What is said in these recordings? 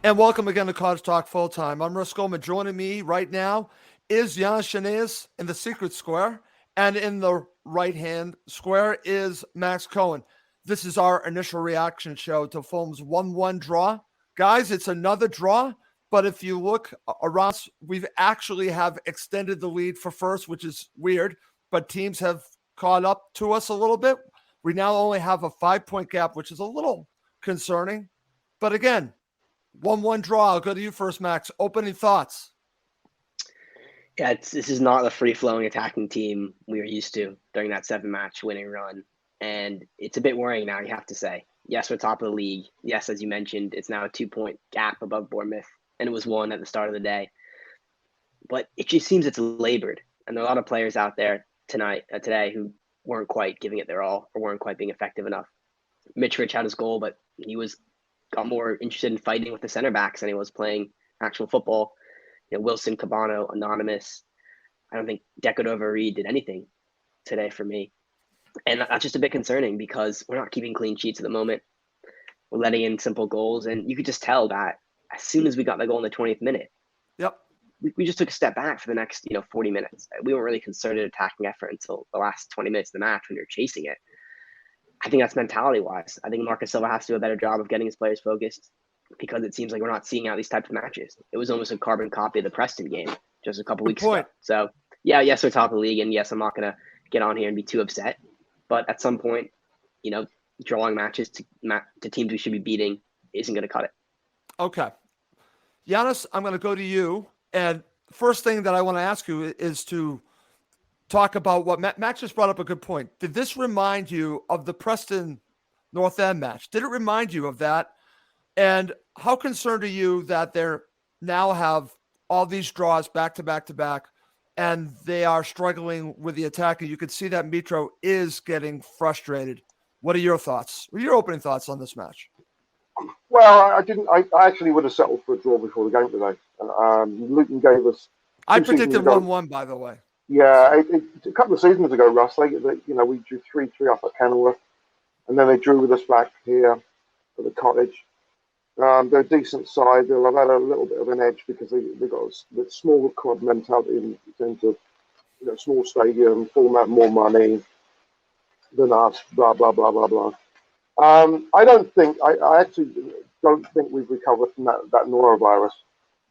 And welcome again to Cottage Talk Full Time. I'm Russ Goldman. Joining me right now is Jan Shanez in the secret square, and in the right-hand square is Max Cohen. This is our initial reaction show to Fulham's 1-1 draw. Guys, it's another draw, but if you look around, we've actually have extended the lead for first, which is weird, but teams have caught up to us a little bit. We now only have a 5-point gap, which is a little concerning. But again, 1-1 draw. I'll go to you first, Max. Opening thoughts. Yeah, this is not the free-flowing attacking team we were used to during that 7-match winning run. And it's a bit worrying now, you have to say. Yes, we're top of the league. Yes, as you mentioned, it's now a 2-point gap above Bournemouth, and it was 1 at the start of the day. But it just seems it's labored. And there are a lot of players out there today who weren't quite giving it their all or weren't quite being effective enough. Mitrovic had his goal, but he got more interested in fighting with the center backs than he was playing actual football. Wilson, Cabano, anonymous. I don't think Decordova-Reid did anything today for me. And that's just a bit concerning because we're not keeping clean sheets at the moment. We're letting in simple goals. And you could just tell that as soon as we got the goal in the 20th minute, Yep. we just took a step back for the next 40 minutes. We weren't really concerted attacking effort until the last 20 minutes of the match when you're chasing it. I think that's mentality-wise. I think Marcus Silva has to do a better job of getting his players focused, because it seems like we're not seeing out these types of matches. It was almost a carbon copy of the Preston game just a couple weeks ago. So, yes, we're top of the league, and yes, I'm not going to get on here and be too upset. But at some point, drawing matches to teams we should be beating isn't going to cut it. Okay. Giannis, I'm going to go to you. And first thing that I want to ask you is to talk about what Max just brought up a good point. Did this remind you of the Preston North End match? Did it remind you of that? And how concerned are you that they're now have all these draws back to back to back, and they are struggling with the attack? And you could see that Mitro is getting frustrated. What are your thoughts? What are your opening thoughts on this match? Well, I actually would have settled for a draw before the game today. Luton gave us. I predicted 1-1, by the way. Yeah, a couple of seasons ago, Russ, we drew 3-3 up at Kenilworth, and then they drew with us back here at the Cottage. They're a decent side. They'll have had a little bit of an edge because they've got a small club mentality in terms of small stadium, Fulham have more money than us, blah blah blah blah blah. I actually don't think we've recovered from that norovirus.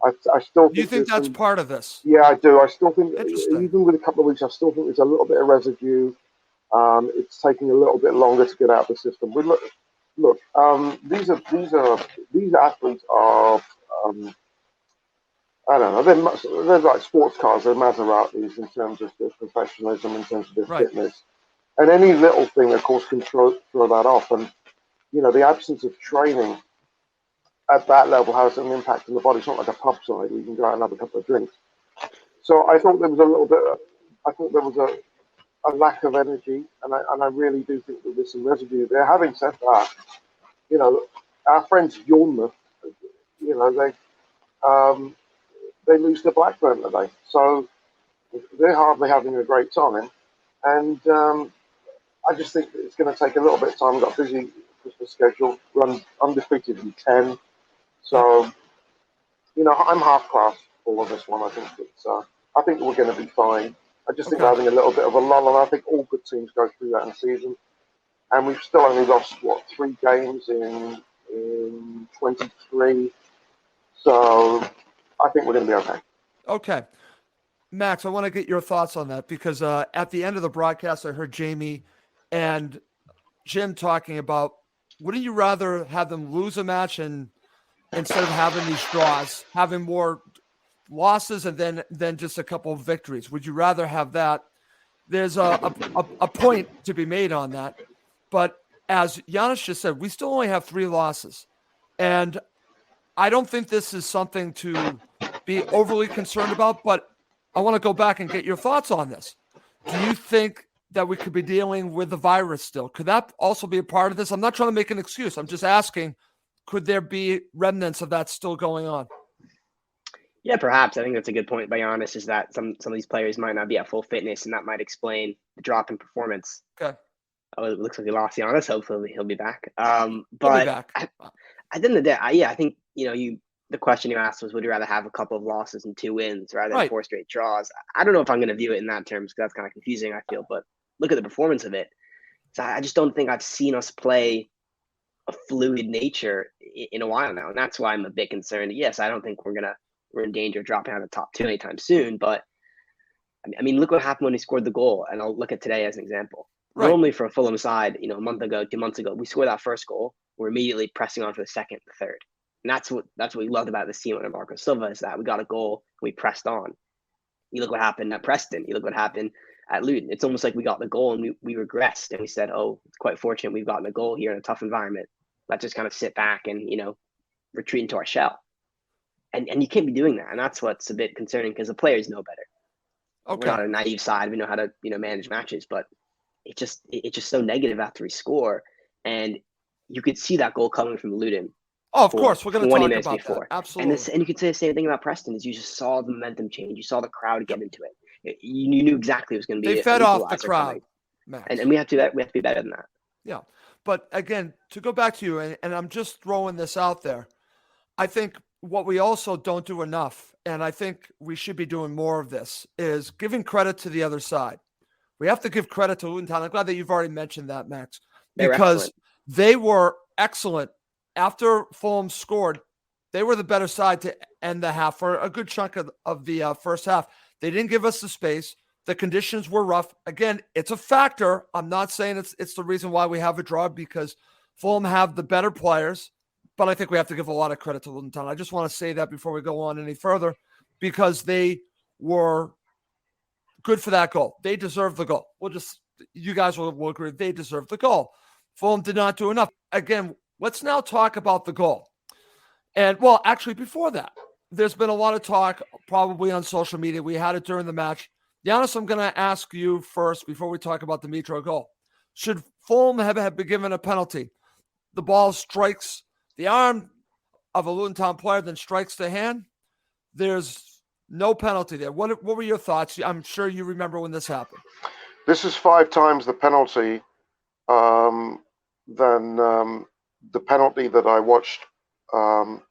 I still think. You think that's part of this? Yeah, I do. I still think, even with a couple of weeks, I still think there's a little bit of residue. It's taking a little bit longer to get out of the system. Look, these athletes are, I don't know, they're like sports cars, they're Maseratis in terms of their professionalism, in terms of their fitness. And any little thing, of course, can throw that off. And, the absence of training at that level has an impact on the body. It's not like a pub side where you can go out and have a couple of drinks. So I thought there was a lack of energy, and I really do think that there's some residue there. Having said that, our friends Bournemouth, they lose to Blackburn today, so they're hardly having a great time. And I just think that it's going to take a little bit of time. We've got a busy Christmas schedule, run undefeated in 10. So, I'm half class for this one. I think we're going to be fine. I just think we're having a little bit of a lull, and I think all good teams go through that in the season. And we've still only lost, 3 games in 23. So I think we're going to be okay. Okay. Max, I want to get your thoughts on that because at the end of the broadcast, I heard Jamie and Jim talking about, wouldn't you rather have them lose a match and instead of having these draws, having more losses and then just a couple of victories? Would you rather have that? There's a point to be made on that. But as Giannis just said, we still only have 3 losses. And I don't think this is something to be overly concerned about, but I want to go back and get your thoughts on this. Do you think that we could be dealing with the virus still? Could that also be a part of this? I'm not trying to make an excuse. I'm just asking, could there be remnants of that still going on? Yeah, perhaps. I think that's a good point by Giannis, is that some of these players might not be at full fitness, and that might explain the drop in performance. Okay. Oh, it looks like we lost Giannis. Hopefully he'll be back. He'll be back. At the end of the day, I think, you the question you asked was, would you rather have a couple of losses and 2 wins rather than Right. 4 straight draws? I don't know if I'm going to view it in that terms, because that's kind of confusing, I feel. But look at the performance of it. So I just don't think I've seen us play a fluid nature in a while now, and that's why I'm a bit concerned. Yes, I don't think we're in danger of dropping out of the top 2 anytime soon. But I mean, look what happened when he scored the goal, and I'll look at today as an example. Right. Normally, for a Fulham side, a month ago, 2 months ago, we scored that first goal, we're immediately pressing on for the second, the third. And that's what we loved about this team under Marco Silva, is that we got a goal, we pressed on. You look what happened at Preston. You look what happened at Luton. It's almost like we got the goal and we regressed, and we said, "Oh, it's quite fortunate we've gotten a goal here in a tough environment. Let's just kind of sit back and retreat into our shell." And you can't be doing that, and that's what's a bit concerning, because the players know better. Okay. We're not a naive side. We know how to manage matches, but it's just so negative after we score, and you could see that goal coming from Luton. Oh, of course, we're going to 20 talk minutes about before. that. Absolutely. And you could say the same thing about Preston, is you just saw the momentum change. You saw the crowd get into it. You knew exactly it was going to be They fed an off the equalizer crowd, coming. Max. And we have to be better than that. Yeah. But again, to go back to you, and I'm just throwing this out there, I think what we also don't do enough, and I think we should be doing more of this, is giving credit to the other side. We have to give credit to Luton Town. I'm glad that you've already mentioned that, Max, They were because excellent. they were excellent. After Fulham scored, they were the better side to end the half for a good chunk of the first half. They didn't give us the space. The conditions were rough. Again, it's a factor. I'm not saying it's the reason why we have a draw, because Fulham have the better players, but I think we have to give a lot of credit to Luton Town. I just want to say that before we go on any further, because they were good for that goal. They deserve the goal. You guys will agree, they deserve the goal. Fulham did not do enough. Again, let's now talk about the goal. And, well, actually, before that, there's been a lot of talk probably on social media. We had it during the match. Giannis, I'm going to ask you first before we talk about the Mitro goal. Should Fulham have been given a penalty? The ball strikes the arm of a Luton Town player, then strikes the hand. There's no penalty there. What were your thoughts? I'm sure you remember when this happened. This is 5 times the penalty than the penalty that I watched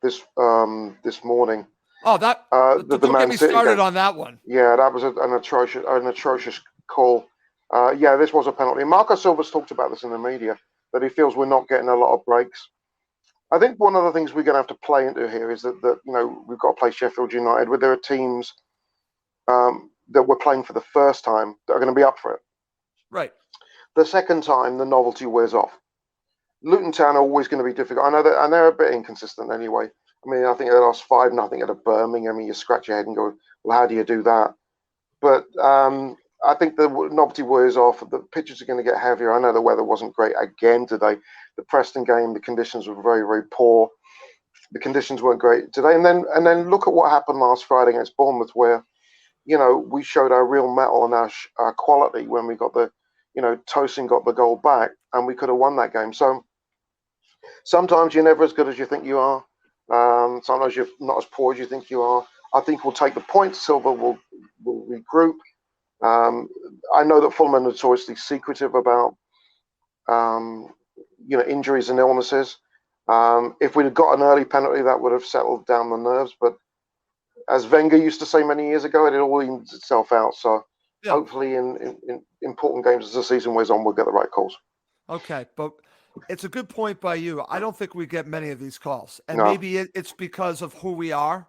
this morning. Oh, don't get me started on that one. Yeah, that was an atrocious call. This was a penalty. Marco Silva's talked about this in the media, that he feels we're not getting a lot of breaks. I think one of the things we're going to have to play into here is that we've got to play Sheffield United, where there are teams that we're playing for the first time that are going to be up for it. Right. The second time, the novelty wears off. Luton Town are always going to be difficult. I know that, and they're a bit inconsistent anyway. I mean, I think they lost 5-0 at a Birmingham. You scratch your head and go, well, how do you do that? But I think the novelty wears off. The pitches are going to get heavier. I know the weather wasn't great again today. The Preston game, the conditions were very, very poor. The conditions weren't great today. And then look at what happened last Friday against Bournemouth, where we showed our real mettle and our quality when we got Tosin got the goal back, and we could have won that game. So sometimes you're never as good as you think you are. Sometimes you're not as poor as you think you are. I think we'll take the points. Silva will regroup. I know that Fulham are notoriously secretive about injuries and illnesses. If we'd have got an early penalty, that would have settled down the nerves. But as Wenger used to say many years ago, it all evens itself out. So hopefully in important games as the season wears on, we'll get the right calls. Okay, but it's a good point by you. I don't think we get many of these calls. And No. maybe it's because of who we are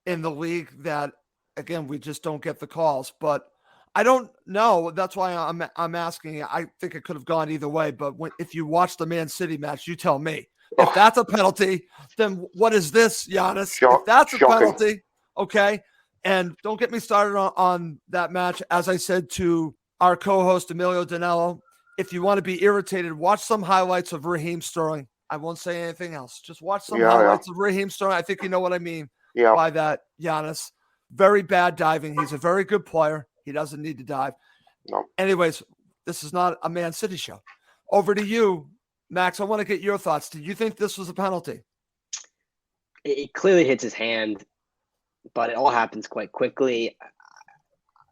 in the league that, again, we just don't get the calls. But I don't know. That's why I'm asking. I think it could have gone either way. But if you watch the Man City match, you tell me. If that's a penalty, then what is this, Giannis? If that's a penalty, okay. And don't get me started on that match. As I said to our co-host, Emilio Danello, if you want to be irritated, watch some highlights of Raheem Sterling. I won't say anything else. Just watch some highlights of Raheem Sterling. I think you know what I mean by that, Giannis. Very bad diving. He's a very good player. He doesn't need to dive. No. Anyways, this is not a Man City show. Over to you, Max. I want to get your thoughts. Did you think this was a penalty? It clearly hits his hand, but it all happens quite quickly.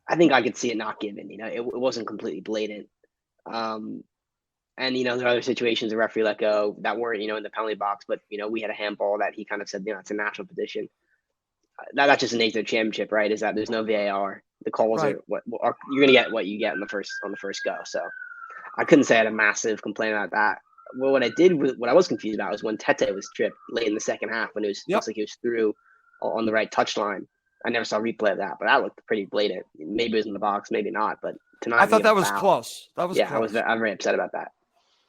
I think I could see it not given. It wasn't completely blatant. And, there are other situations the referee let go that weren't, in the penalty box, but, we had a handball that he kind of said, it's a natural position. That's just the nature of the championship, right? Is that there's no VAR. The calls Right. are you're going to get what you get on the first go. So I couldn't say I had a massive complaint about that. Well, what I was confused about was when Tete was tripped late in the second half when it looks like he was through on the right touchline. I never saw a replay of that, but that looked pretty blatant. Maybe it was in the box, maybe not. But I thought that was close. That was close. I'm very upset about that.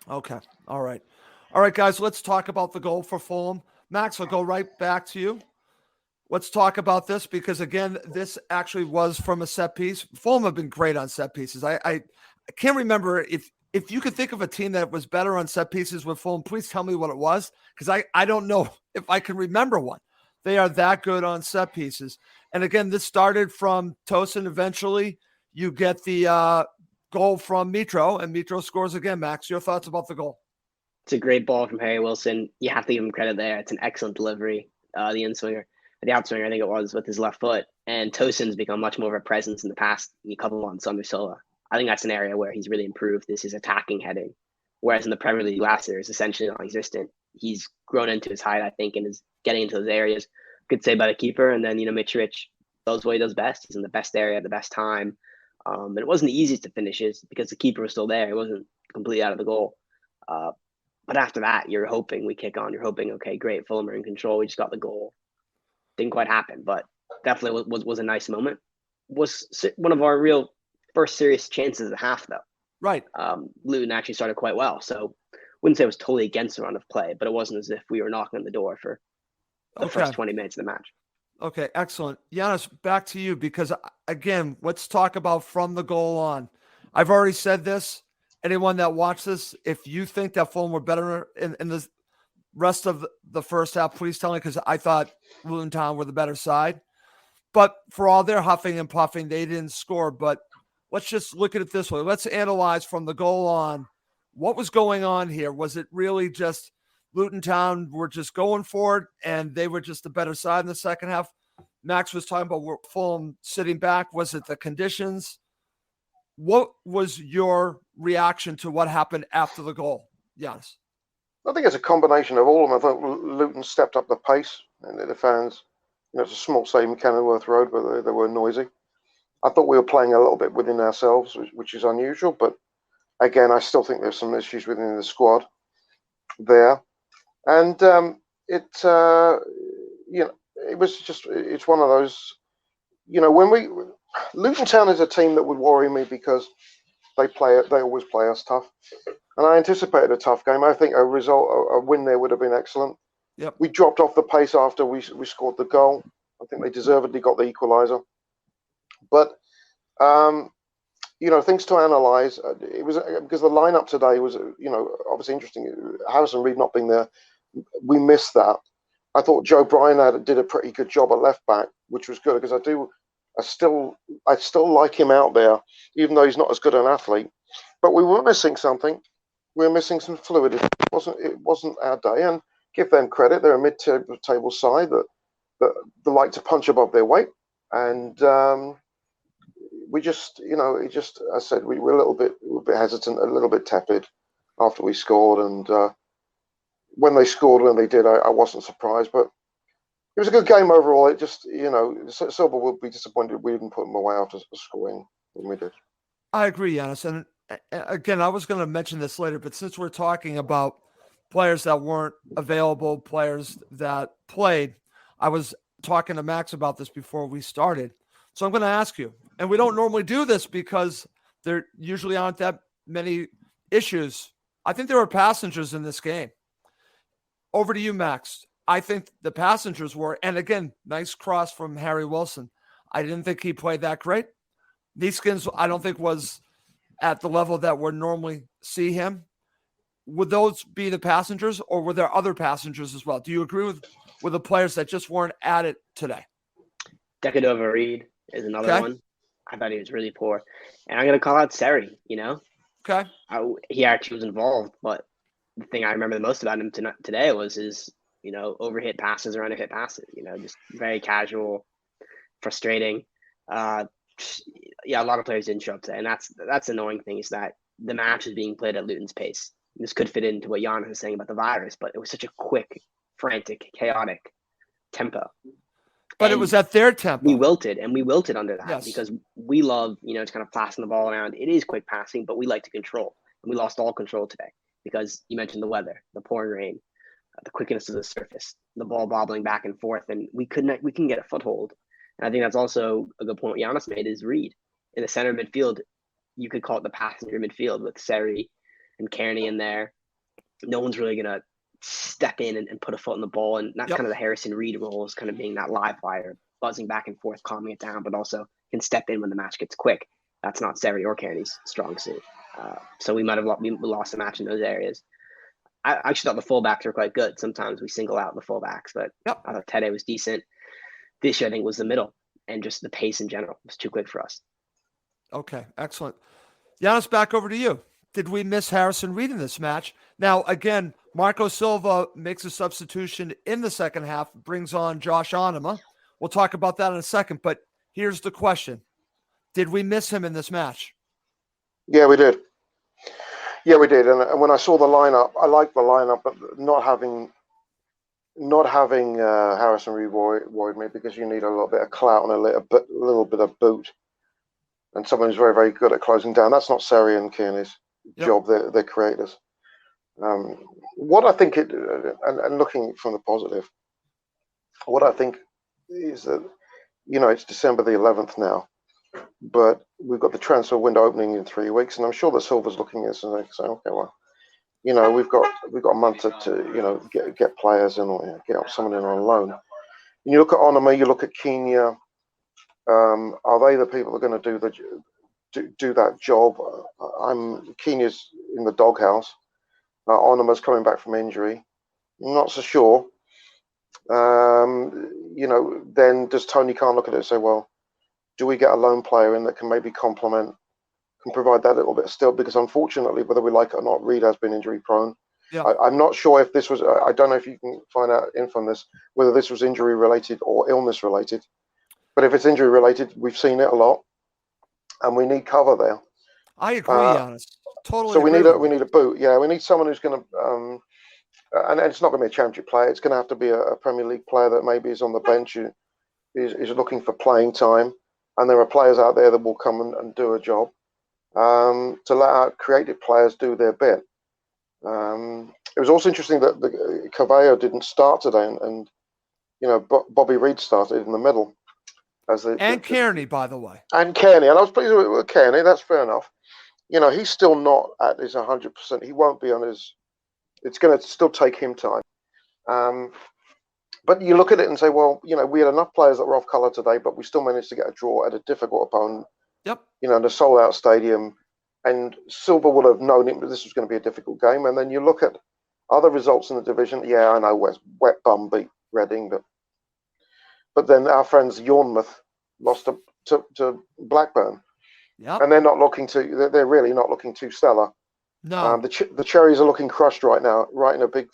Okay. All right, guys. Let's talk about the goal for Fulham. Max, I'll go right back to you. Let's talk about this because, again, this actually was from a set piece. Fulham have been great on set pieces. I can't remember if you could think of a team that was better on set pieces with Fulham, please tell me what it was because I don't know if I can remember one. They are that good on set pieces. And, again, this started from Tosin. Eventually, you get the goal from Mitro, and Mitro scores again. Max, your thoughts about the goal? It's a great ball from Harry Wilson. You have to give him credit there. It's an excellent delivery. The outswinger, I think it was, with his left foot. And Tosin's become much more of a presence in the past couple months under Sola. I think that's an area where he's really improved. This is attacking heading. Whereas in the Premier League last year, it's essentially non-existent. He's grown into his height, I think, and is getting into those areas. Could say by the keeper. And then, Mitrovic does what he does best. He's in the best area at the best time. And it wasn't the easiest to finishes because the keeper was still there. He wasn't completely out of the goal. But after that, you're hoping we kick on. You're hoping, okay, great, Fulham are in control. We just got the goal. Didn't quite happen, but definitely was a nice moment. Was one of our real first serious chances at half, though. Right. Luton actually started quite well, so wouldn't say it was totally against the run of play, but it wasn't as if we were knocking on the door for the first 20 minutes of the match. Okay, excellent. Giannis, back to you because, again, let's talk about from the goal on. I've already said this. Anyone that watched this, if you think that Fulham were better in the rest of the first half, please tell me because I thought Luton Town were the better side. But for all their huffing and puffing, they didn't score. But let's just look at it this way. Let's analyze from the goal on what was going on here. Was it really just Luton Town were just going for it and they were just the better side in the second half? Max was talking about Fulham sitting back. Was it the conditions? What was your reaction to what happened after the goal? Yes. I think it's a combination of all of them. I thought Luton stepped up the pace and the fans, it's a small stadium, Kenilworth Road, but they were noisy. I thought we were playing a little bit within ourselves, which is unusual. But again, I still think there's some issues within the squad there. And it was just, it's one of those, Luton Town is a team that would worry me because they always play us tough. And I anticipated a tough game. I think a win there would have been excellent. Yep. We dropped off the pace after we scored the goal. I think they deservedly got the equaliser. But, things to analyse. It was because the lineup today was, obviously interesting. Harrison Reed not being there, we missed that. I thought Joe Bryan did a pretty good job at left back, which was good because I still like him out there, even though he's not as good an athlete. But we were missing something. We were missing some fluidity. It wasn't our day, and give them credit. They're a mid-table side that like to punch above their weight, and we just, as I said, we were a little bit hesitant, a little bit tepid after we scored, and when they scored, when they did, I wasn't surprised, but it was a good game overall. It just, Silva will be disappointed we didn't put them away after scoring when we did. I agree, Giannis. And again, I was going to mention this later, but since we're talking about players that weren't available, players that played, I was talking to Max about this before we started. So I'm going to ask you, and we don't normally do this because there usually aren't that many issues. I think there were passengers in this game. Over to you, Max. I think the passengers were, and again, nice cross from Harry Wilson. I didn't think he played that great. Neeskins, I don't think was at the level that we normally see him. Would those be the passengers, or were there other passengers as well? Do you agree with the players that just weren't at it today? Decadova Reed is another one. I thought he was really poor. And I'm going to call out Seri, Okay. He actually was involved, but the thing I remember the most about him today was his, overhit passes or underhit passes, just very casual, frustrating. A lot of players didn't show up today. And that's the annoying thing is that the match was being played at Luton's pace. This could fit into what Giannis was saying about the virus, but it was such a quick, frantic, chaotic tempo. But it was at their tempo. We wilted under that Yes. because we love, to kind of passing the ball around. It is quick passing, but we like to control. And we lost all control today because you mentioned the weather, the pouring rain, the quickness of the surface, the ball bobbling back and forth, and we couldn't get a foothold. And I think that's also a good point Giannis made is Reed. In the center midfield, you could call it the passenger midfield with Seri and Kearney in there. No one's really going to step in and put a foot in the ball. And that's kind of the Harrison Reed role, is kind of being that live wire, buzzing back and forth, calming it down, but also can step in when the match gets quick. That's not Seri or Kearney's strong suit. So we lost the match in those areas. I actually thought the fullbacks were quite good. Sometimes we single out the fullbacks, but I thought Tede was decent. This year, I think, was the middle, and just the pace in general was too quick for us. Okay, excellent. Giannis, back over to you. Did we miss Harrison Reed in this match? Now, again, Marco Silva makes a substitution in the second half, brings on Josh Onuma. We'll talk about that in a second, but here's the question. Did we miss him in this match? Yeah, we did. And when I saw the lineup, I liked the lineup, but not having Harrison Reed worried me, because you need a little bit of clout and a little bit of boot, and someone who's very, very good at closing down. That's not Seri and Kearney's job. They're creators. What I think and looking from the positive, what I think is that, it's December the 11th now, but we've got the transfer window opening in 3 weeks, and I'm sure that Silver's looking at this and they're saying, okay, well, we've got a month to get players in, or get someone in on loan. And you look at Onuma, you look at Kenya. Are they the people that are going to do that job? Kenya's in the doghouse. Onuma's coming back from injury. I'm not so sure. Then does Tony Khan look at it and say, well, do we get a lone player in that can maybe complement, can provide that little bit still? Because unfortunately, whether we like it or not, Reed has been injury prone. Yeah. I'm not sure if this was, I don't know if you can find out info on this, whether this was injury related or illness related. But if it's injury related, we've seen it a lot, and we need cover there. I agree, honest. Totally. So we need a boot. Yeah, we need someone who's going to, and it's not going to be a championship player. It's going to have to be a Premier League player that maybe is on the bench, who is looking for playing time. And there are players out there that will come and do a job, to let our creative players do their bit. It was also interesting that the Carvalho didn't start today, and Bobby Reed started in the middle. Kearney, by the way. And Kearney. And I was pleased with Kearney. That's fair enough. He's still not at his 100%. He won't be on his... It's going to still take him time. But you look at it and say, well, we had enough players that were off colour today, but we still managed to get a draw at a difficult opponent. Yep. In a sold-out stadium. And Silva would have known this was going to be a difficult game. And then you look at other results in the division. Yeah, I know Wet Bum beat Reading, but then our friends Yarmouth lost to Blackburn. Yeah. And they're really not looking too stellar. No. The Cherries are looking crushed right now, right in a big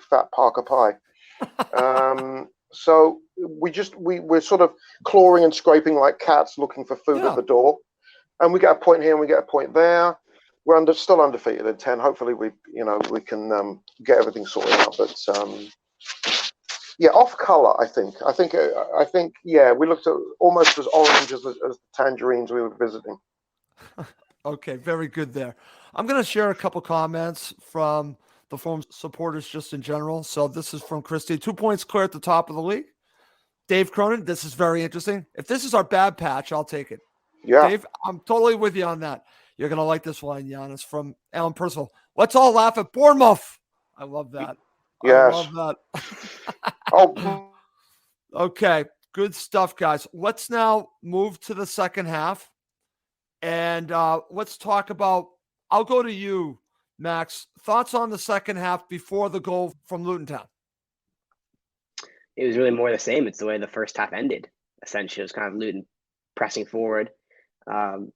fat Parker pie. So we're sort of clawing and scraping like cats looking for food at the door, and we get a point here and we get a point there. We're still undefeated at 10. Hopefully we can get everything sorted out. But off color. I think we looked at almost as orange as the tangerines we were visiting. Okay, very good there. I'm going to share a couple comments from the Fulham supporters just in general. So this is from Christy. 2 points clear at the top of the league. Dave Cronin, this is very interesting. If this is our bad patch, I'll take it. Yeah. Dave, I'm totally with you on that. You're going to like this one, Giannis, from Alan Purcell. Let's all laugh at Bournemouth. I love that. Yes. I love that. Oh. Okay, good stuff, guys. Let's now move to the second half. And let's talk about, I'll go to you, Max. Thoughts on the second half before the goal from Luton Town? It was really more the same. It's the way the first half ended. Essentially, it was kind of Luton pressing forward,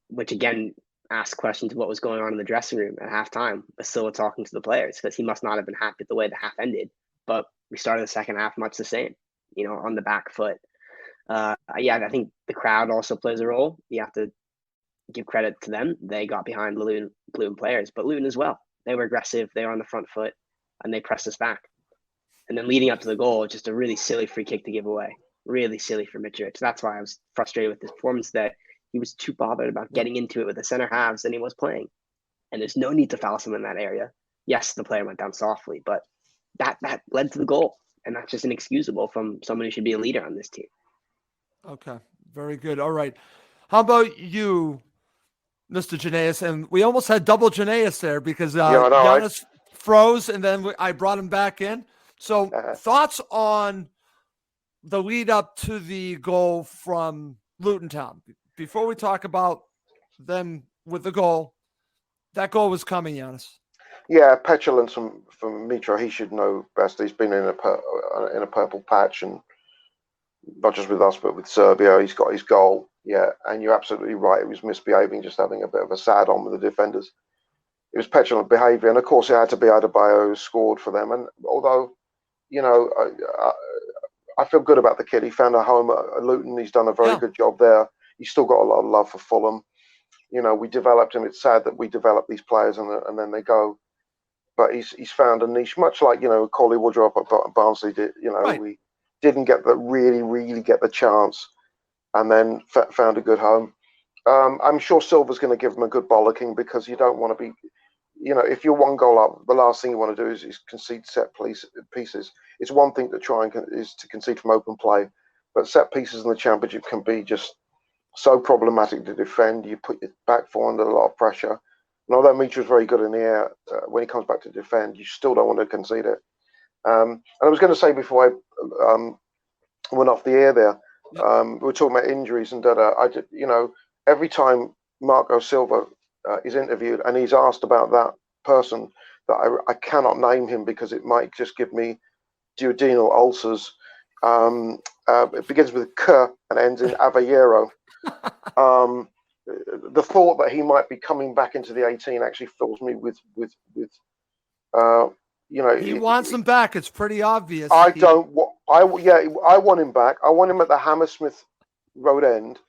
which again asks questions of what was going on in the dressing room at halftime. Basila talking to the players, because he must not have been happy with the way the half ended. But we started the second half much the same, on the back foot. I think the crowd also plays a role. You have to give credit to them. They got behind the Luton players, but Luton as well. They were aggressive. They were on the front foot, and they pressed us back. And then leading up to the goal, just a really silly free kick to give away. Really silly for Mitrovic. That's why I was frustrated with his performance, that he was too bothered about getting into it with the center halves than he was playing. And there's no need to foul someone in that area. Yes, the player went down softly, but that led to the goal. And that's just inexcusable from someone who should be a leader on this team. Okay, very good. All right. How about you, Mr. Janaeus? And we almost had double Janaeus there because I know, Giannis froze, and then I brought him back in. So thoughts on the lead up to the goal from Luton Town? Before we talk about them with the goal, that goal was coming, Giannis. Yeah, petulance from Mitro. He should know best. He's been in a purple patch, and not just with us, but with Serbia. He's got his goal. Yeah, and you're absolutely right. It was misbehaving, just having a bit of a sad on with the defenders. It was petulant behaviour, and of course, it had to be Adebayo who scored for them. And although, I feel good about the kid. He found a home at Luton. He's done a very good job there. He's still got a lot of love for Fulham. We developed him. It's sad that we develop these players and then they go. But he's found a niche, much like Coley Woodrow up at Barnsley did. We didn't really get the chance, and then found a good home. I'm sure Silva's going to give him a good bollocking, because you don't want to be, if you're one goal up, the last thing you want to do is concede set pieces. It's one thing to try is to concede from open play, but set pieces in the Championship can be just so problematic to defend. You put your back four under a lot of pressure. And although Mitra is very good in the air, when he comes back to defend, you still don't want to concede it. And I was going to say before I went off the air there, we were talking about injuries and every time Marco Silva is interviewed and he's asked about that person, that I cannot name him because it might just give me duodenal ulcers. It begins with K and ends in Avellero. The thought that he might be coming back into the 18 actually fills me with he wants him back. It's pretty obvious. I want him back. I want him at the Hammersmith Road End,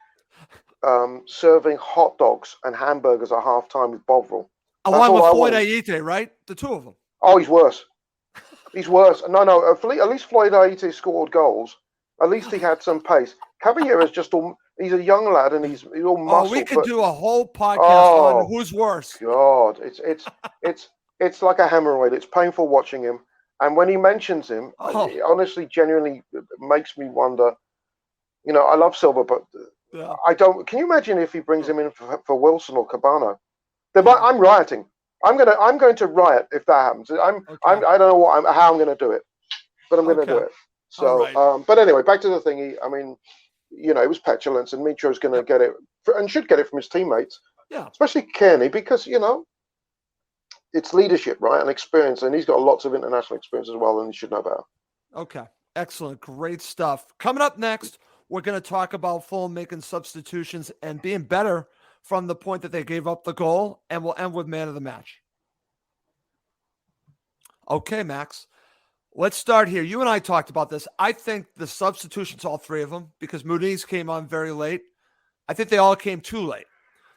serving hot dogs and hamburgers at halftime with Bovril. Along with Floyd Ayite, right? The two of them. Oh, he's worse. He's worse. No. At least Floyd Ayite scored goals. At least he had some pace. Caballero's he's a young lad and he's all muscle. Oh, we could do a whole podcast on who's worse. God, it's like a hemorrhoid. It's painful watching him. And when he mentions him, it honestly, genuinely makes me wonder. I love Silva, but I don't. Can you imagine if he brings him in for Wilson or Cabano? I'm rioting. I'm going to riot if that happens. I don't know how I'm going to do it, but I'm going to do it. So, right. But anyway, back to the thingy. I mean, it was petulance, and Mitro's going to get it, and should get it from his teammates. Yeah, especially Kearney, because it's leadership, right, and experience, and he's got lots of international experience as well, and he should know better. Okay, excellent, great stuff. Coming up next, we're going to talk about Fulham making substitutions and being better from the point that they gave up the goal, and we'll end with man of the match. Okay, Max. Let's start here. You and I talked about this. I think the substitutions, all three of them, because Muniz came on very late, I think they all came too late.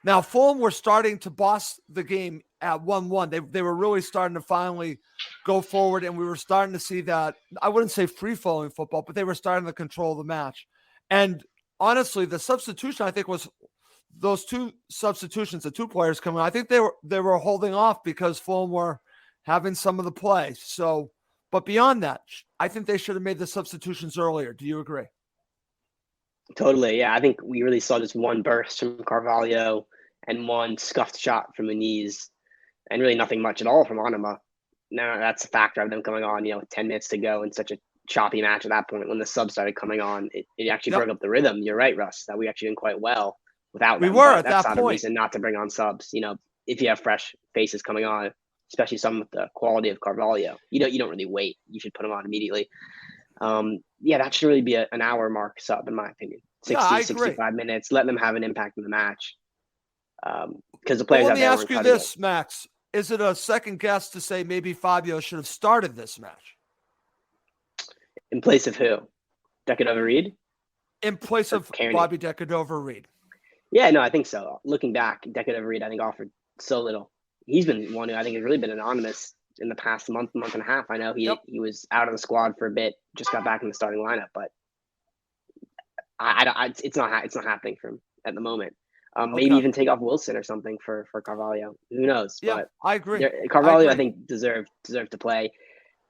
Now, Fulham were starting to boss the game at 1-1. They were really starting to finally go forward, and we were starting to see that, I wouldn't say free-flowing football, but they were starting to control the match. And honestly, the substitution, I think, was those two substitutions, the two players coming on, I think they were holding off because Fulham were having some of the play. So, but beyond that, I think they should have made the substitutions earlier. Do you agree? Totally, yeah. I think we really saw just one burst from Carvalho and one scuffed shot from Muniz, and really nothing much at all from Anima. Now that's a factor of them coming on, 10 minutes to go in such a choppy match at that point. When the subs started coming on, it actually broke up the rhythm. You're right, Russ, that we actually did quite well without them. We were at that's that not point. A reason not to bring on subs. If you have fresh faces coming on, especially some with the quality of Carvalho, you don't really wait. You should put them on immediately. That should really be an hour mark sub, in my opinion. 65 minutes. Let them have an impact in the match. Because the players. Let me ask you this, Max: is it a second guess to say maybe Fabio should have started this match in place of who? Decadova-Reid? In place of Bobby Decadova-Reid? Yeah, no, I think so. Looking back, Decadova-Reid, I think, offered so little. he's been one who I think has really been anonymous in the past month and a half. I know he was out of the squad for a bit, just got back in the starting lineup, but it's not happening for him at the moment. Maybe even take off Wilson or something for Carvalho. Who knows? Yeah, but I agree. Carvalho, I think, deserved to play.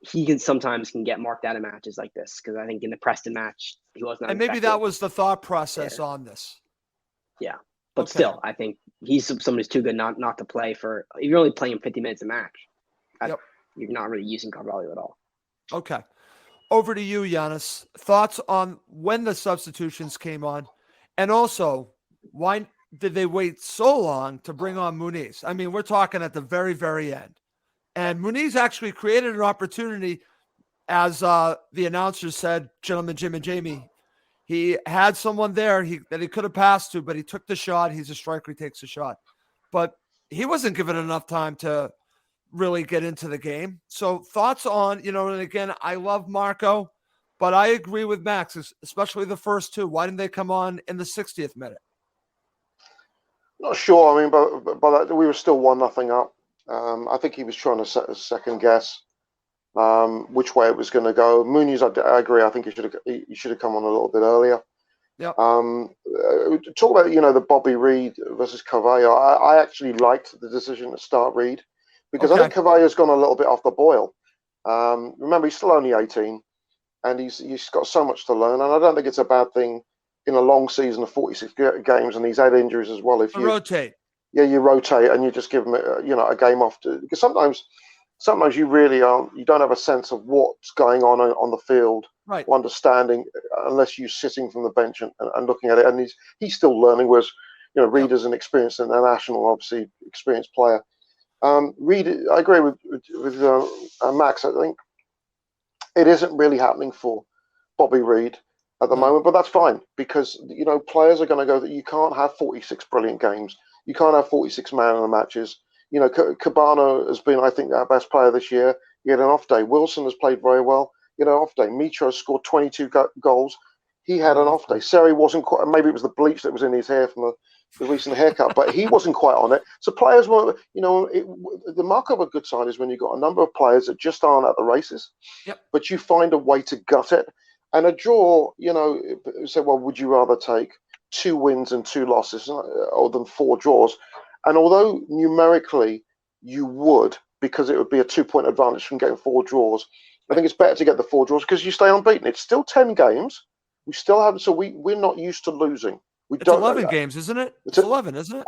He can sometimes get marked out of matches like this because I think in the Preston match he wasn't. And maybe that was the thought process on this. Yeah, but still, I think he's someone who's too good not to play for. If you're only playing 50 minutes a match, you're not really using Carvalho at all. Okay. Over to you, Giannis. Thoughts on when the substitutions came on, and also why did they wait so long to bring on Muniz? I mean, we're talking at the very, very end. And Muniz actually created an opportunity, as the announcers said, gentlemen, Jim and Jamie. He had someone there that he could have passed to, but he took the shot. He's a striker. He takes a shot. But he wasn't given enough time to really get into the game. So thoughts on, and again, I love Marco, but I agree with Max, especially the first two. Why didn't they come on in the 60th minute? Not sure. I mean, but we were still 1-0 up. I think he was trying to set a second guess which way it was going to go. Muniz, I agree. I think he should have come on a little bit earlier. Yeah. Talk about the Bobby Reid versus Carvalho. I actually liked the decision to start Reid because I think Carvalho's gone a little bit off the boil. Remember, he's still only 18, and he's got so much to learn. And I don't think it's a bad thing in a long season of 46 games, and he's had injuries as well. If you rotate. Yeah, you rotate and you just give them a game off because sometimes you really aren't. You don't have a sense of what's going on the field, right? Understanding unless you're sitting from the bench and looking at it. And he's still learning. Whereas Reid is an experienced international, obviously experienced player. Reid, I agree with Max. I think it isn't really happening for Bobby Reid at the moment, but that's fine because players are going to go that you can't have 46 brilliant games. You can't have 46 man in the matches. Cabana has been, I think, our best player this year. He had an off day. Wilson has played very well. Off day. Mitro scored 22 goals. He had an off day. Seri wasn't quite. Maybe it was the bleach that was in his hair from the recent haircut, but he wasn't quite on it. So players were, the mark of a good side is when you've got a number of players that just aren't at the races, but you find a way to gut it. And a draw, say, well, would you rather take 2 wins and 2 losses or than 4 draws? And although numerically you would, because it would be a 2-point advantage from getting 4 draws, I think it's better to get the 4 draws because you stay unbeaten. It's still 10 games. We still haven't, so we're not used to losing. It's 11 games, isn't it? It's 11, isn't it?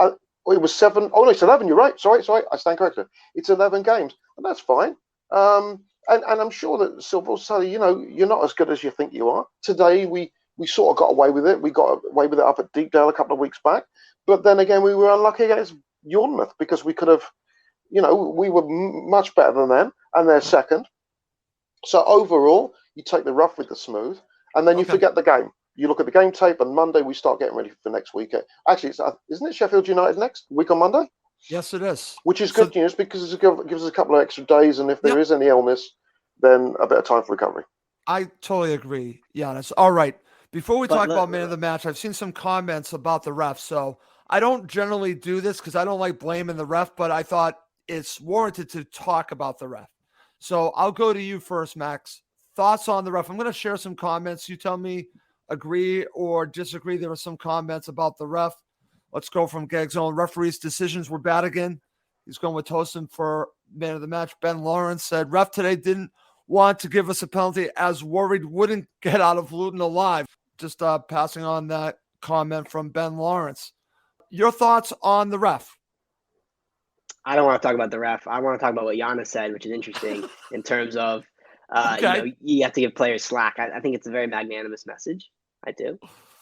It was 7. Oh, no, it's 11. You're right. Sorry. I stand corrected. It's 11 games, and that's fine. And I'm sure that Silva will say, you're not as good as you think you are. Today, we sort of got away with it. We got away with it up at Deepdale a couple of weeks back. But then again, we were unlucky against Bournemouth because we could have, we were much better than them, and they're second. So overall, you take the rough with the smooth, and then you forget the game. You look at the game tape, and Monday we start getting ready for next week. Actually, isn't it Sheffield United next week on Monday? Yes, it is. Which is good news because it gives us a couple of extra days, and if there is any illness, then a bit of time for recovery. I totally agree, Giannis. All right. Before we talk about man of the match, I've seen some comments about the ref. So I don't generally do this because I don't like blaming the ref, but I thought it's warranted to talk about the ref. So I'll go to you first, Max. Thoughts on the ref? I'm going to share some comments. You tell me agree or disagree. There were some comments about the ref. Let's go from Geg's own. Referee's decisions were bad again. He's going with Tosin for man of the match. Ben Lawrence said, ref today didn't want to give us a penalty as worried wouldn't get out of Luton alive. Just passing on that comment from Ben Lawrence. Your thoughts on the ref? I don't want to talk about the ref. I want to talk about what Giannis said, which is interesting in terms of, you have to give players slack. I think it's a very magnanimous message. I do.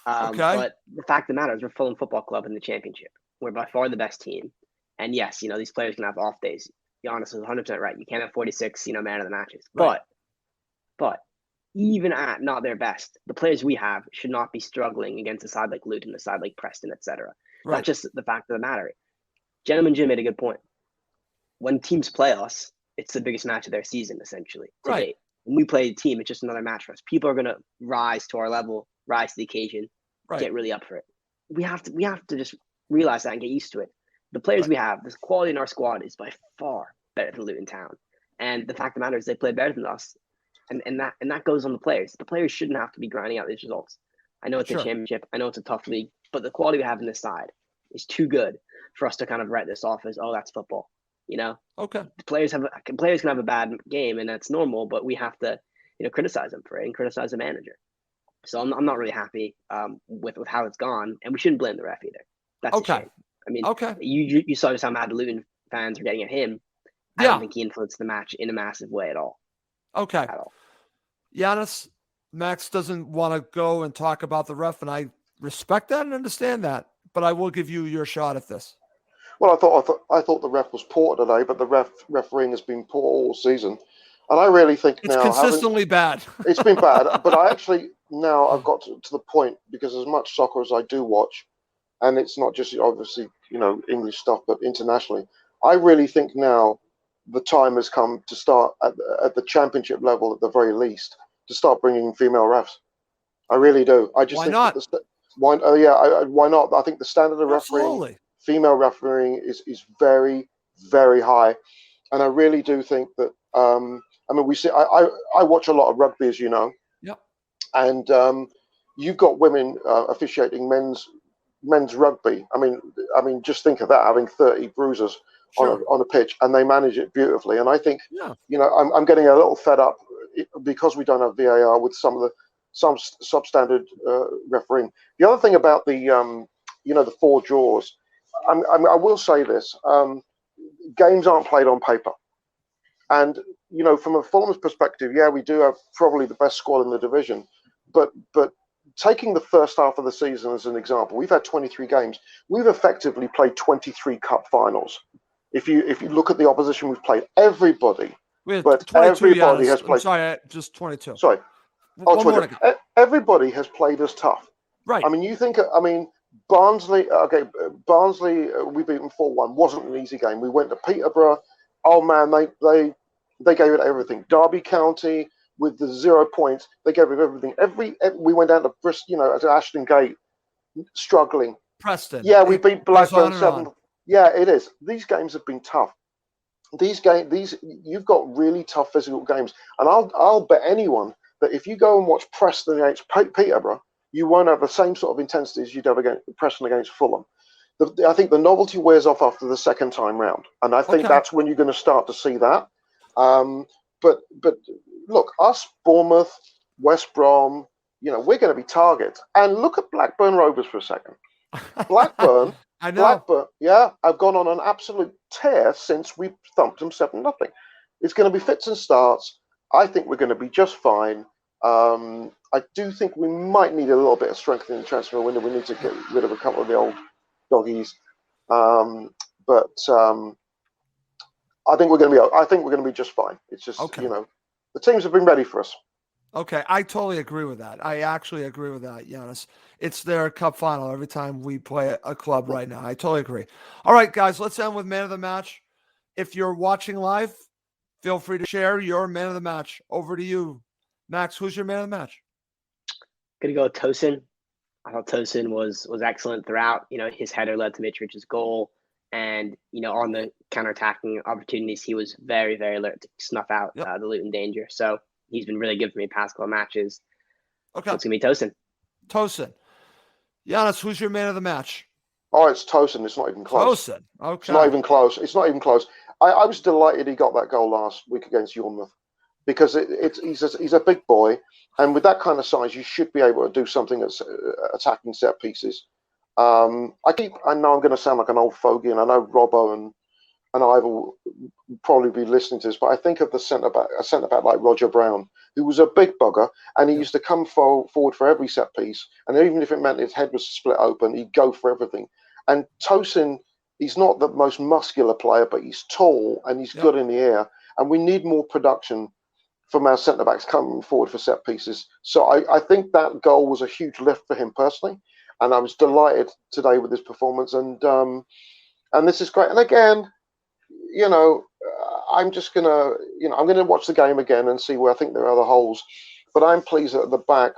But the fact of the matter is we're Fulham Football Club in the championship. We're by far the best team. And yes, these players can have off days. Giannis is 100% right. You can't have 46, man of the matches. Right. But even at not their best, the players we have should not be struggling against a side like Luton, a side like Preston, etc. Right. That's just the fact of the matter. Gentleman Jim made a good point. When teams play us, it's the biggest match of their season, essentially, to date. When we play a team, it's just another match for us. People are going to rise to our level, rise to the occasion, get really up for it. We have to just realize that and get used to it. The players Right. we have, the quality in our squad is by far better than Luton Town. And the fact of the matter is they play better than us. And that goes on the players. The players shouldn't have to be grinding out these results. I know it's Sure. a championship. I know it's a tough league, but the quality we have in this side is too good for us to kind of write this off as, oh, that's football. You know, Okay. players can have a bad game, and that's normal. But we have to, criticize them for it and criticize the manager. So I'm not really happy with how it's gone, and we shouldn't blame the ref either. That's a Okay. shame. I mean, Okay. you saw just how mad the Luton fans are getting at him. I Yeah. don't think he influenced the match in a massive way at all. Okay. At all. Giannis, Max doesn't want to go and talk about the ref, and I respect that and understand that. But I will give you your shot at this. Well, I thought the ref was poor today, but the refereeing has been poor all season, and I really think It's now consistently bad. it's been bad. But I actually now I've got to the point, because as much soccer as I do watch, and it's not just obviously English stuff, but internationally, I really think now the time has come to start at the championship level, at the very least, to start bringing in female refs. I really do. I just Why think not? why? Why not? I think the standard of refereeing, Absolutely. female refereeing, is very, very high, and I really do think that. I mean, we see. I watch a lot of rugby, as you know. Yep. And you've got women officiating men's rugby. I mean, just think of that, having 30 bruisers Sure. on a pitch, and they manage it beautifully. And I think, Yeah. I'm getting a little fed up because we don't have VAR with some substandard refereeing. The other thing about the four draws, I will say this: games aren't played on paper, and from a Fulham's perspective, yeah, we do have probably the best squad in the division, but taking the first half of the season as an example, we've had 23 games. We've effectively played 23 cup finals. If you look at the opposition we've played, everybody, We had but 22, everybody Giannis. has played. I'm sorry, just 22. Sorry, One more. everybody has played us tough. Right. I mean, Barnsley. Okay, Barnsley. We beat them 4-1. Wasn't an easy game. We went to Peterborough. Oh man, they gave it everything. Derby County with the 0 points, they gave it everything. We went down to Bristol, to Ashton Gate, struggling. Preston. Yeah, we beat Blackburn 7. On. Yeah, it is. These games have been tough. These you've got really tough physical games, and I'll bet anyone that if you go and watch Preston against Peterborough, you won't have the same sort of intensity as you'd have against Preston against Fulham. I think the novelty wears off after the second time round, and I think that's when you're going to start to see that. But look, us, Bournemouth, West Brom, we're going to be targets. And look at Blackburn Rovers for a second. Blackburn, I know. Blackburn, yeah, I've gone on an absolute tear since we thumped them 7-0. It's going to be fits and starts. I think we're going to be just fine. I do think we might need a little bit of strength in the transfer window. We need to get rid of a couple of the old doggies. But I think we're going to be just fine. It's just the teams have been ready for us. Okay, I totally agree with that. I actually agree with that, Giannis. It's their cup final every time we play a club right now. I totally agree. All right, guys, let's end with man of the match. If you're watching live, feel free to share your man of the match. Over to you, Max. Who's your man of the match? Gonna go with Tosin. I thought Tosin was excellent throughout. His header led to Mitrovic's goal. And, on the counter-attacking opportunities, he was very, very alert to snuff out the Luton danger. So he's been really good for me past couple matches. Okay. So it's going to be Tosin. Tosin. Giannis, who's your man of the match? Oh, it's Tosin. It's not even close. Tosin. Okay. It's not even close. It's not even close. I was delighted he got that goal last week against Bournemouth, because he's a big boy. And with that kind of size, you should be able to do something that's attacking set pieces. I know I'm going to sound like an old fogey, and I know Robbo and I will probably be listening to this, but I think of a centre back like Roger Brown, who was a big bugger, and he used to come forward for every set piece, and even if it meant his head was split open, he'd go for everything. And Tosin, he's not the most muscular player, but he's tall and he's good in the air, and we need more production from our centre backs coming forward for set pieces. So I think that goal was a huge lift for him personally. And I was delighted today with his performance, and this is great. And again, I'm just gonna, I'm gonna watch the game again and see where I think there are the holes. But I'm pleased that at the back,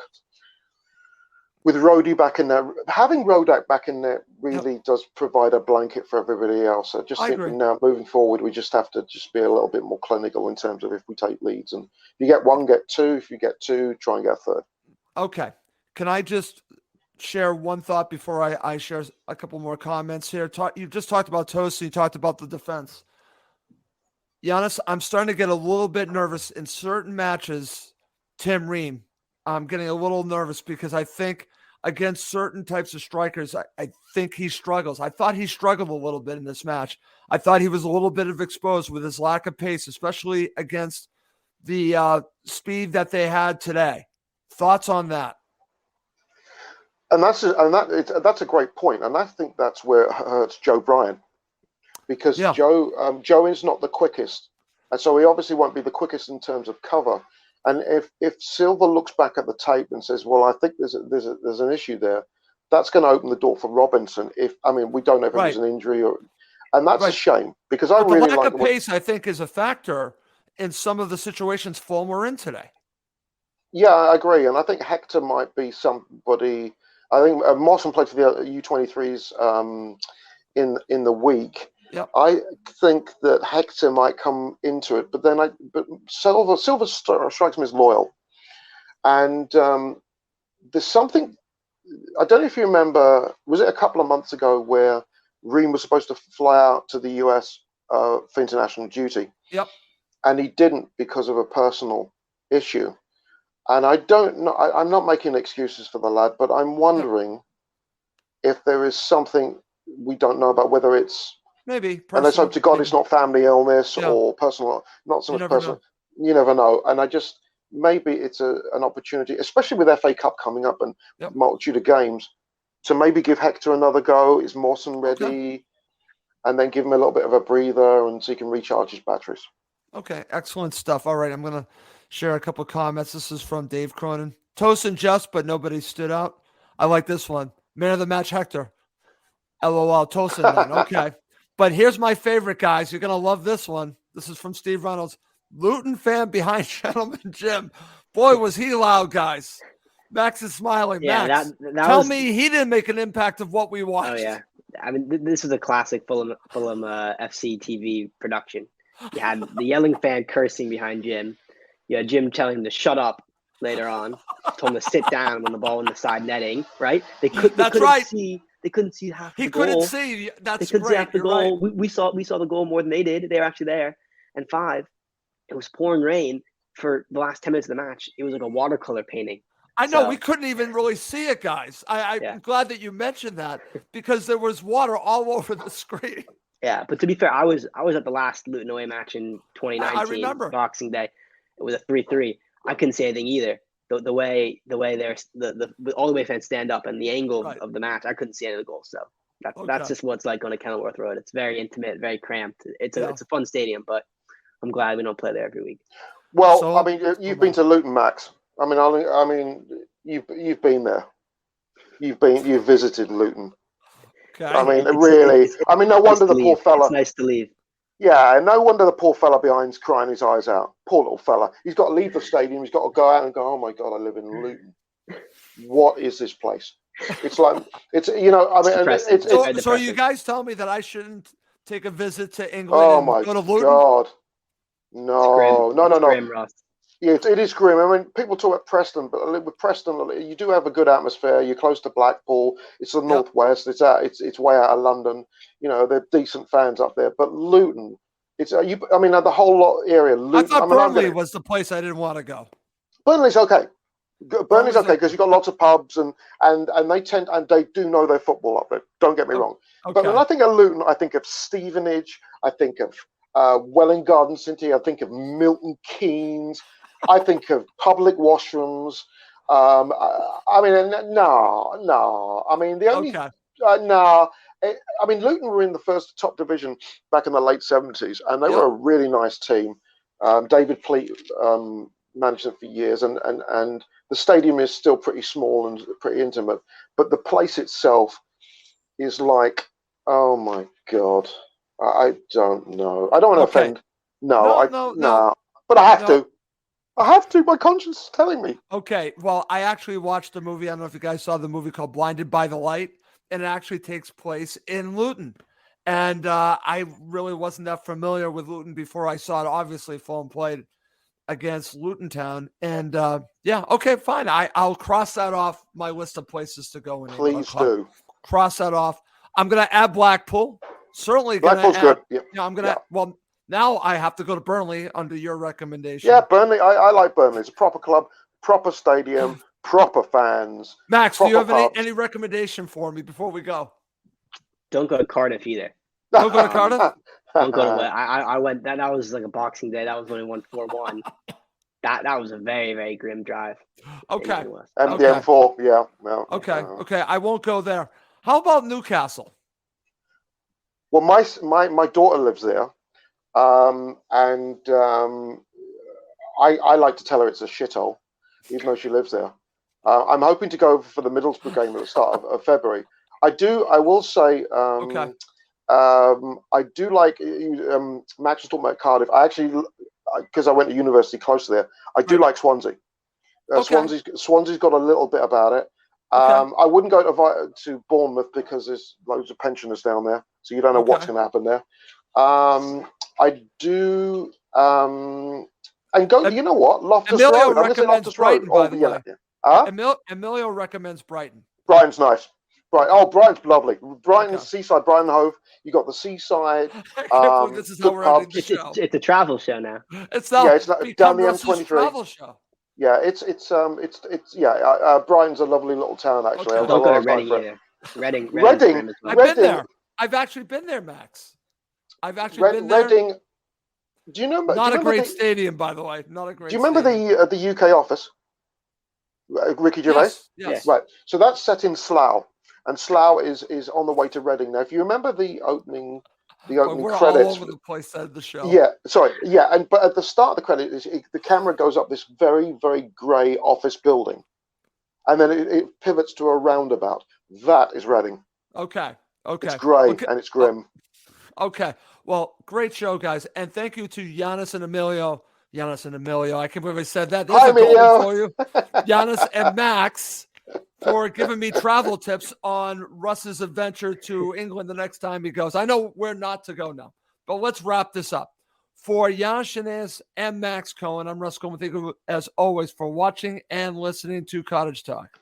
with Rhodey back in there, having Rodak back in there really does provide a blanket for everybody else. I just think agree. now moving forward, we just have to just be a little bit more clinical in terms of if we take leads. And if you get one, get two. If you get two, try and get a third. Okay. Can I just share one thought before I share a couple more comments here? You just talked about Tosin. You talked about the defense. Giannis, I'm starting to get a little bit nervous in certain matches. Tim Ream, I'm getting a little nervous because I think against certain types of strikers, I think he struggles. I thought he struggled a little bit in this match. I thought he was a little bit exposed with his lack of pace, especially against the speed that they had today. Thoughts on that? And that's a great point, and I think that's where it hurts Joe Bryan, because Joe is not the quickest, and so he obviously won't be the quickest in terms of cover. And if Silva looks back at the tape and says, "Well, I think there's an issue there," that's going to open the door for Robinson. We don't know if it was an injury and that's a shame, because the lack of pace, I think, is a factor in some of the situations Fulham were in today. Yeah, I agree, and I think Hector might be somebody. I think Mawson played for the U23s in the week. Yep. I think that Hector might come into it, but Silva strikes me as loyal, and there's something. I don't know if you remember. Was it a couple of months ago where Ream was supposed to fly out to the US for international duty? Yep. And he didn't because of a personal issue. And I don't know. I'm not making excuses for the lad, but I'm wondering if there is something we don't know about, whether it's maybe. And let's hope to God it's not family illness or personal, not so much personal. You never know. And I just maybe it's an opportunity, especially with FA Cup coming up and multitude of games, to maybe give Hector another go. Is Mawson ready? Okay. And then give him a little bit of a breather, and so he can recharge his batteries. Okay, excellent stuff. All right, I'm going to share a couple comments. This is from Dave Cronin. Tosin just, but nobody stood out. I like this one. Man of the match, Hector. LOL, Tosin then. Okay. But here's my favorite, guys. You're going to love this one. This is from Steve Reynolds. Luton fan behind Gentleman Jim. Boy, was he loud, guys. Max is smiling. Yeah, Max, that tell me he didn't make an impact of what we watched. Oh, yeah. I mean, this is a classic Fulham FC TV production. You had the yelling fan cursing behind Jim. You had Jim telling him to shut up later on. Told him to sit down when the ball in the side netting, right? They couldn't see half the goal. He couldn't see. That's they couldn't see half the goal. Right. We saw the goal more than they did. They were actually there. And 5, it was pouring rain for the last 10 minutes of the match. It was like a watercolor painting. I know, we couldn't even really see it, guys. I'm glad that you mentioned that, because there was water all over the screen. Yeah, but to be fair, I was at the last Luton away match in 2019, I remember. Boxing Day. It was a 3-3. I couldn't say anything either. The way there's the all the way fans stand up and the angle of the match, I couldn't see any of the goals. So that's just what it's like on a Kenilworth Road. It's very intimate, very cramped. It's a fun stadium, but I'm glad we don't play there every week. Well, I mean, you've been to Luton, Max. I mean, you've been there. You've visited Luton. Okay. I mean, really. I mean, no wonder the poor fella. It's nice to leave. Yeah, and no wonder the poor fella behind's crying his eyes out. Poor little fella. He's got to leave the stadium. He's got to go out and go, oh my God, I live in Luton. What is this place? It's like, it's, you know, I mean, so you guys tell me that I shouldn't take a visit to England and go to Luton? God. No. Grim, Ross. Yeah, it is grim. I mean, people talk about Preston, but with Preston, you do have a good atmosphere. You're close to Blackpool. It's the northwest. It's way out of London. You know, they're decent fans up there. But Luton, I mean, the whole area. Luton, I thought Burnley was the place I didn't want to go. Burnley's okay. Burnley's okay because you've got lots of pubs and they do know their football up there. Don't get me wrong. Okay. But when I think of Luton, I think of Stevenage. I think of Welwyn Garden City. I think of Milton Keynes. I think of public washrooms. I mean, no. I mean, the only no. I mean, Luton were in the first top division back in the late 70s, and they were a really nice team. David Pleat managed them for years, and the stadium is still pretty small and pretty intimate. But the place itself is like, oh my God, I don't know. I don't want to offend. No. But I have to. I have to. My conscience is telling me. Okay, well, I actually watched the movie. I don't know if you guys saw the movie called Blinded by the Light, and it actually takes place in Luton. And I really wasn't that familiar with Luton before I saw it. Obviously, Fulham played against Luton Town. And yeah, okay, fine. I'll cross that off my list of places to go in. Please do. Cross that off. I'm going to add Blackpool. Certainly going to Blackpool's add. good. Yep. Yeah, I'm going to, well, now I have to go to Burnley under your recommendation. Yeah, Burnley. I like Burnley. It's a proper club, proper stadium, proper fans. Max, do you have pubs. any recommendation for me before we go? Don't go to Cardiff either. Don't go to Cardiff? Don't go to I went that was like a Boxing Day. That was when we won 4-1. That was a very, very grim drive. Okay. And the M4, yeah. No, Okay. I won't go there. How about Newcastle? Well, my daughter lives there. I like to tell her it's a shithole, even though she lives there. I'm hoping to go for the Middlesbrough game at the start of February. I will say, I do like, Max was talking about Cardiff. I actually, because I went to university close to there, I do like Swansea. Swansea's got a little bit about it. I wouldn't go to Bournemouth because there's loads of pensioners down there, so you don't know what's going to happen there. I do, and go. You know what? Loftus Road. I'm going to say Loftus Road. By the way. Emilio recommends Brighton. Brighton's nice. Brighton's lovely. Brighton's seaside. Brighton Hove. You got the seaside. This is how we're ending the show. It's a travel show now. It's not. Yeah, it's down the M23 travel show. Yeah, it's Brighton's a lovely little town actually. Don't go to Reading either. Reading. I've been there. I've actually been there, Max. I've actually been there. Reading. Do you know? Not a great stadium, by the way. Not a great. Do you remember the UK office? Ricky Gervais. Yes. Right. So that's set in Slough, and Slough is on the way to Reading. Now, if you remember the opening we're credits, all over the place at the show. Yeah. Sorry. Yeah. But at the start of the credits, the camera goes up this very, very grey office building, and then it pivots to a roundabout. That is Reading. Okay. It's grey and it's grim. Okay. Well, great show, guys. And thank you to Giannis and Emilio. I can't believe I said that. There's a goal for you. Giannis and Max for giving me travel tips on Russ's adventure to England the next time he goes. I know where not to go now, but let's wrap this up. For Giannis Shanez and Max Cohen, I'm Russ Cohen. Thank you, as always, for watching and listening to Cottage Talk.